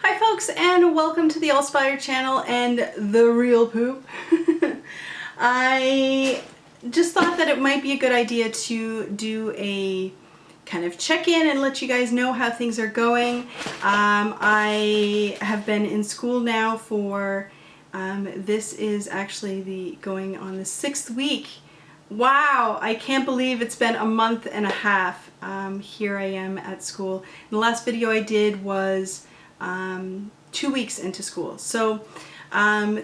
Hi folks, and welcome to the Allspire channel and the real poop. I just thought that it might be a good idea to do a kind of check-in and let you guys know how things are going. I have been in school now for, this is actually going on the 6th week. Wow, I can't believe it's been a month and a half. Here I am at school. The last video I did was 2 weeks into school. So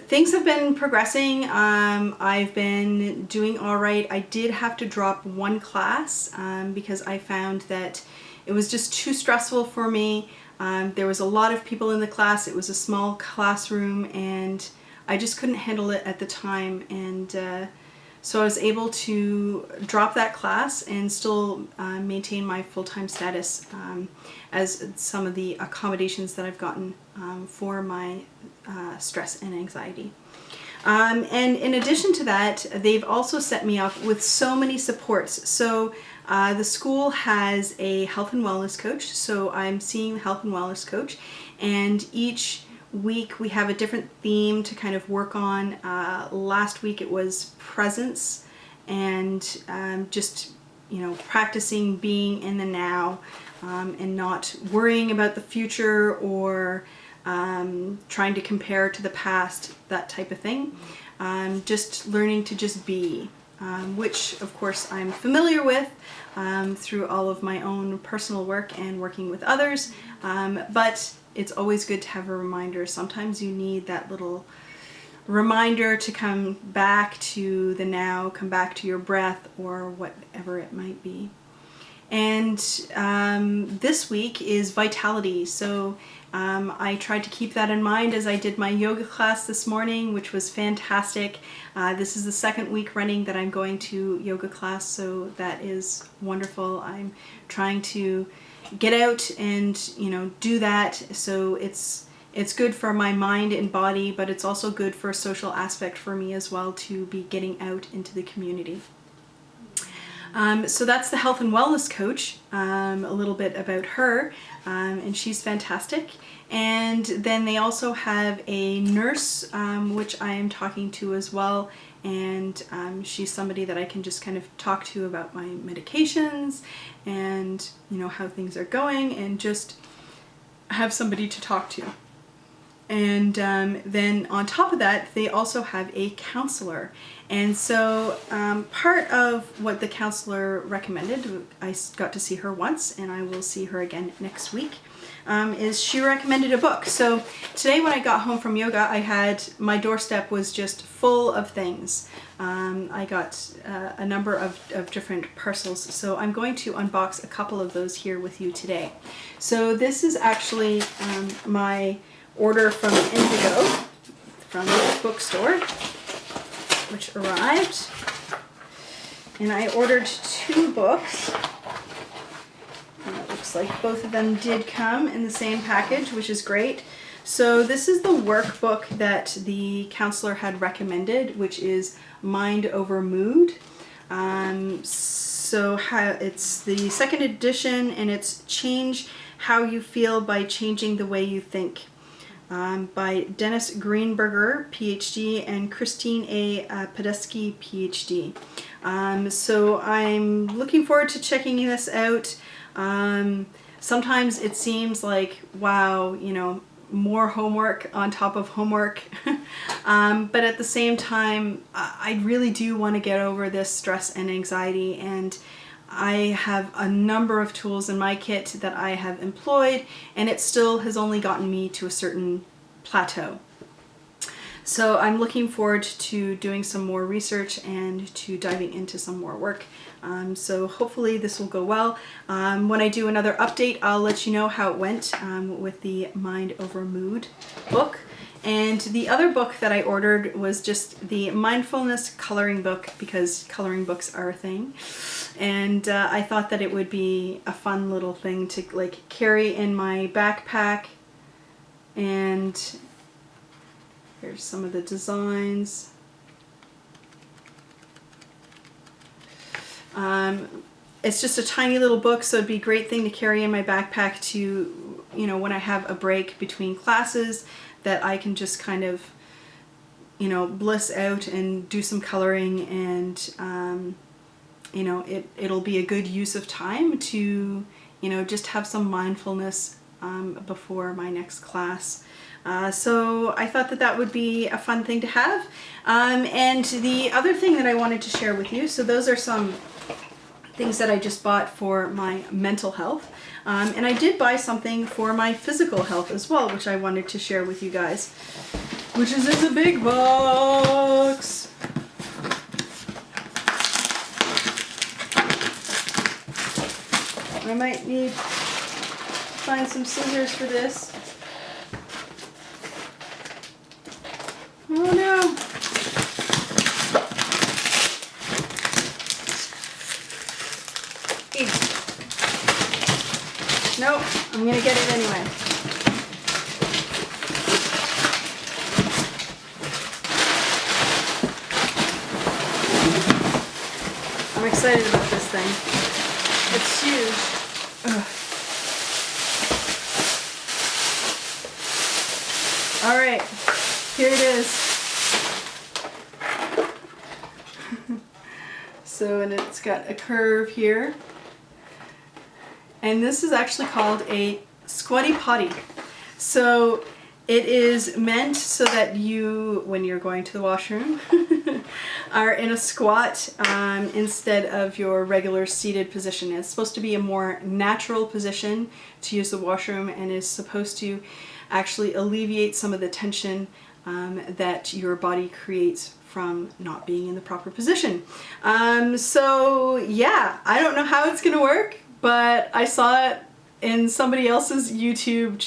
things have been progressing. I've been doing all right. I did have to drop one class because I found that it was just too stressful for me. There was a lot of people in the class. It was a small classroom and I just couldn't handle it at the time, and so I was able to drop that class and still maintain my full-time status as some of the accommodations that I've gotten for my stress and anxiety. And in addition to that, they've also set me up with so many supports. So the school has a health and wellness coach, so I'm seeing the health and wellness coach, and each week we have a different theme to kind of work on. Last week it was presence and just, you know, practicing being in the now and not worrying about the future or trying to compare to the past, that type of thing. Just learning to just be, which of course I'm familiar with through all of my own personal work and working with others, but it's always good to have a reminder. Sometimes you need that little reminder to come back to the now, come back to your breath or whatever it might be. And this week is vitality. So I tried to keep that in mind as I did my yoga class this morning, which was fantastic. This is the 2nd week running that I'm going to yoga class, so that is wonderful. I'm trying to get out and, you know, do that. So it's good for my mind and body, but it's also good for a social aspect for me as well to be getting out into the community. So that's the health and wellness coach, a little bit about her, and she's fantastic. And then they also have a nurse, which I am talking to as well, and she's somebody that I can just kind of talk to about my medications and, you know, how things are going, and just have somebody to talk to. And then on top of that, they also have a counselor. And so part of what the counselor recommended, I got to see her once and I will see her again next week, is she recommended a book. So today when I got home from yoga, my doorstep was just full of things. I got a number of different parcels, so I'm going to unbox a couple of those here with you today. So this is actually my order from Indigo, from the bookstore, which arrived, and I ordered 2 books, and it looks like both of them did come in the same package, which is great. So this is the workbook that the counselor had recommended, which is Mind Over Mood. So it's the 2nd edition, and it's Change How You Feel by Changing the Way You Think. By Dennis Greenberger, PhD, and Christine A. Podesky, PhD. So I'm looking forward to checking this out. Sometimes it seems like, wow, you know, more homework on top of homework. But at the same time, I really do want to get over this stress and anxiety, and I have a number of tools in my kit that I have employed, and it still has only gotten me to a certain plateau. So I'm looking forward to doing some more research and to diving into some more work. So hopefully this will go well. When I do another update, I'll let you know how it went with the Mind Over Mood book. And the other book that I ordered was just the mindfulness coloring book, because coloring books are a thing. And I thought that it would be a fun little thing to like carry in my backpack. And here's some of the designs. It's just a tiny little book, so it'd be a great thing to carry in my backpack to you know, when I have a break between classes, that I can just kind of, you know, bliss out and do some coloring, and you know, it'll be a good use of time to, you know, just have some mindfulness before my next class. So I thought that that would be a fun thing to have. And the other thing that I wanted to share with you, so those are some things that I just bought for my mental health. And I did buy something for my physical health as well, which I wanted to share with you guys, which is in the big box. I might need to find some scissors for this. Oh no! Nope, I'm gonna get it anyway. I'm excited about this thing. It's huge. Ugh. All right, here it is. So, and it's got a curve here. And this is actually called a squatty potty. So it is meant so that you, when you're going to the washroom, are in a squat instead of your regular seated position. It's supposed to be a more natural position to use the washroom, and is supposed to actually alleviate some of the tension that your body creates from not being in the proper position. So yeah, I don't know how it's gonna work, but I saw it in somebody else's YouTube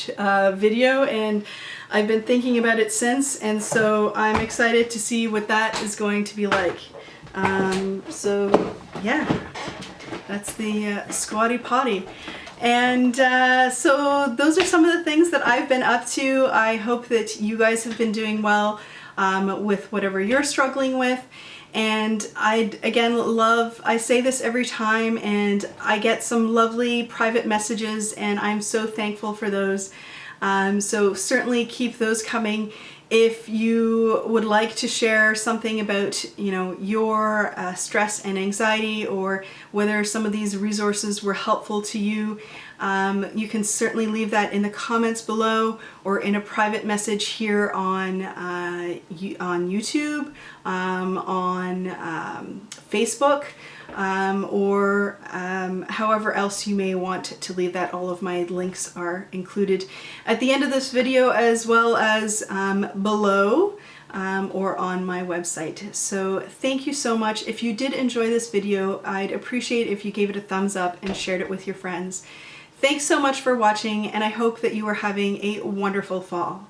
video, and I've been thinking about it since, and so I'm excited to see what that is going to be like. So yeah, that's the squatty potty. And so those are some of the things that I've been up to. I hope that you guys have been doing well with whatever you're struggling with. And I, again, I say this every time, and I get some lovely private messages, and I'm so thankful for those. So certainly keep those coming. If you would like to share something about, you know, your stress and anxiety, or whether some of these resources were helpful to you, you can certainly leave that in the comments below, or in a private message here on YouTube, on Facebook, or however else you may want to leave that. All of my links are included at the end of this video, as well as below or on my website. So thank you so much. If you did enjoy this video, I'd appreciate if you gave it a thumbs up and shared it with your friends. Thanks so much for watching, and I hope that you are having a wonderful fall.